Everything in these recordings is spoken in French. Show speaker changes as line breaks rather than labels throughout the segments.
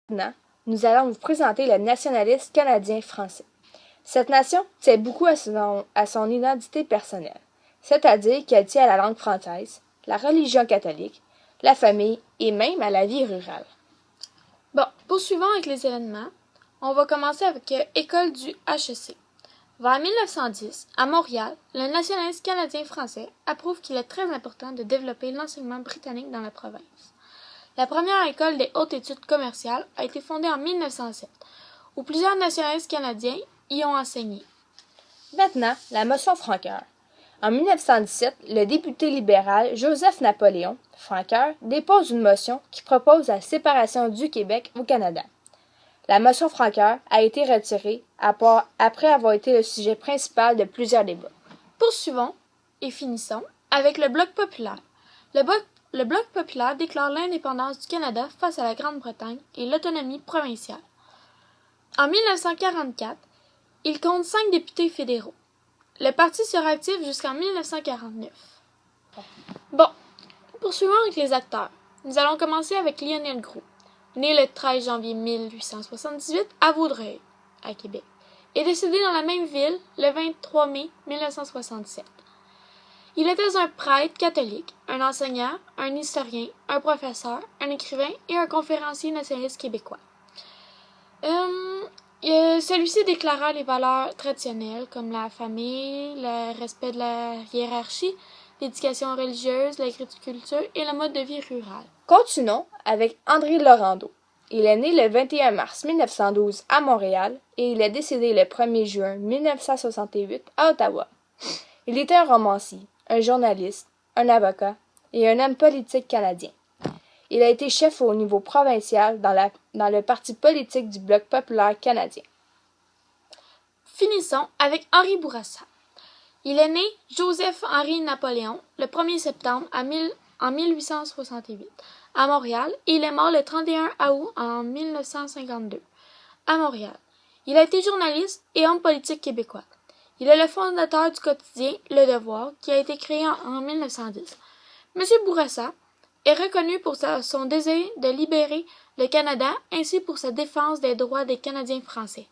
Maintenant, nous allons vous présenter le nationalisme canadien-français. Cette nation tient beaucoup à son identité personnelle, c'est-à-dire qu'elle tient à la langue française, la religion catholique, la famille et même à la vie rurale.
Bon, poursuivons avec les événements. On va commencer avec École du HEC. Vers 1910, à Montréal, le nationaliste canadien-français approuve qu'il est très important de développer l'enseignement britannique dans la province. La première école des hautes études commerciales a été fondée en 1907, où plusieurs nationalistes canadiens y ont enseigné.
Maintenant, la motion Franqueur. En 1917, le député libéral Joseph-Napoléon Franqueur dépose une motion qui propose la séparation du Québec au Canada. La motion Franqueur a été retirée après avoir été le sujet principal de plusieurs débats.
Poursuivons et finissons avec le Bloc populaire. Le Bloc populaire déclare l'indépendance du Canada face à la Grande-Bretagne et l'autonomie provinciale. En 1944, il compte 5 députés fédéraux. Le parti sera actif jusqu'en 1949. Bon, poursuivons avec les acteurs. Nous allons commencer avec Lionel Groulx, né le 13 janvier 1878 à Vaudreuil, à Québec, et décédé dans la même ville le 23 mai 1967. Il était un prêtre catholique, un enseignant, un historien, un professeur, un écrivain et un conférencier nationaliste québécois. Celui-ci déclara les valeurs traditionnelles comme la famille, le respect de la hiérarchie, l'éducation religieuse, l'agriculture et le mode de vie rural.
Continuons avec André Laurando. Il est né le 21 mars 1912 à Montréal et il est décédé le 1er juin 1968 à Ottawa. Il était un romancier, un journaliste, un avocat et un homme politique canadien. Il a été chef au niveau provincial dans le parti politique du Bloc populaire canadien.
Finissons avec Henri Bourassa. Il est né Joseph-Henri Napoléon le 1er septembre en 1868 à Montréal et il est mort le 31 août en 1952 à Montréal. Il a été journaliste et homme politique québécois. Il est le fondateur du quotidien Le Devoir qui a été créé en 1910. M. Bourassa est reconnu pour son désir de libérer le Canada ainsi pour sa défense des droits des Canadiens français.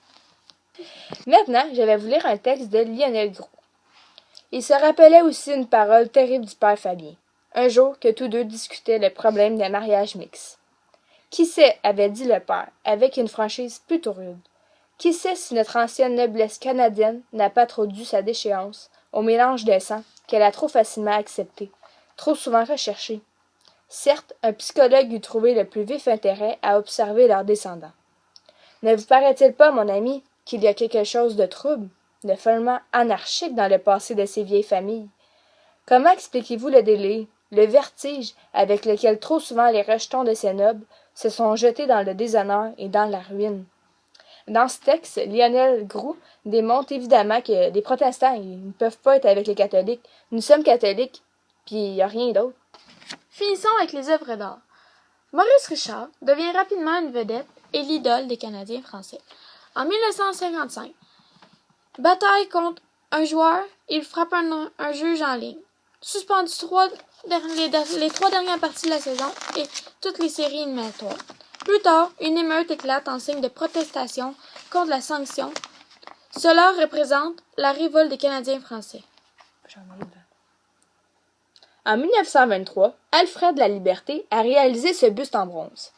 Maintenant, je vais vous lire un texte de Lionel Groulx. Il se rappelait aussi une parole terrible du père Fabien, un jour que tous deux discutaient le problème des mariages mixtes. Qui sait, avait dit le père, avec une franchise plutôt rude. Qui sait si notre ancienne noblesse canadienne n'a pas trop dû sa déchéance au mélange des sangs qu'elle a trop facilement accepté, trop souvent recherché. Certes, un psychologue eût trouvé le plus vif intérêt à observer leurs descendants. Ne vous paraît-il pas, mon ami, qu'il y a quelque chose de trouble, de follement anarchique dans le passé de ces vieilles familles? Comment expliquez-vous le délire, le vertige avec lequel trop souvent les rejetons de ces nobles se sont jetés dans le déshonneur et dans la ruine? Dans ce texte, Lionel Groulx démontre évidemment que les protestants ils ne peuvent pas être avec les catholiques. Nous sommes catholiques, puis il n'y a rien d'autre.
Finissons avec les œuvres d'art. Maurice Richard devient rapidement une vedette et l'idole des Canadiens français. En 1955, bataille contre un joueur, il frappe un juge en ligne. Suspendu les 3 dernières parties de la saison et toutes les séries éliminatoires. Plus tard, une émeute éclate en signe de protestation contre la sanction. Cela représente la révolte des Canadiens français.
En 1923, Alfred Laliberté a réalisé ce buste en bronze.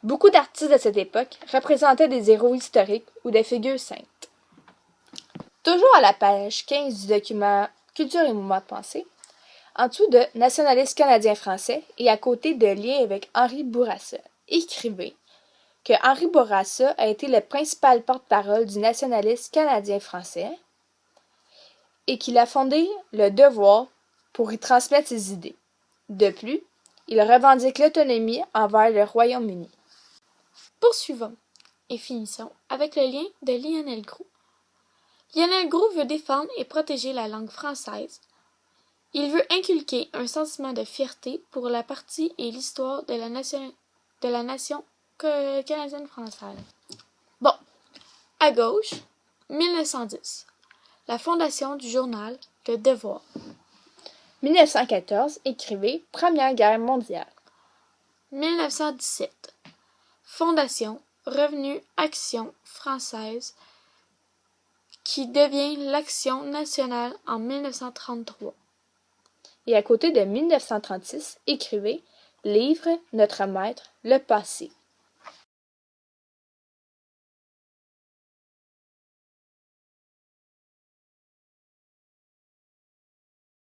Beaucoup d'artistes de cette époque représentaient des héros historiques ou des figures saintes. Toujours à la page 15 du document Culture et mouvement de pensée, en dessous de nationalistes canadiens-français et à côté de liens avec Henri Bourassa, écrivez que Henri Bourassa a été le principal porte-parole du nationalisme canadien-français et qu'il a fondé Le Devoir pour y transmettre ses idées. De plus, il revendique l'autonomie envers le Royaume-Uni.
Poursuivons et finissons avec le lien de Lionel Groulx. Lionel Groulx veut défendre et protéger la langue française. Il veut inculquer un sentiment de fierté pour la partie et l'histoire de la nation canadienne-française. Bon, à gauche, 1910, la fondation du journal Le Devoir.
1914, écrivez Première Guerre mondiale.
1917, Fondation Revenu Action française qui devient l'Action nationale en 1933.
Et à côté de 1936, écrivez Livre Notre Maître, le passé.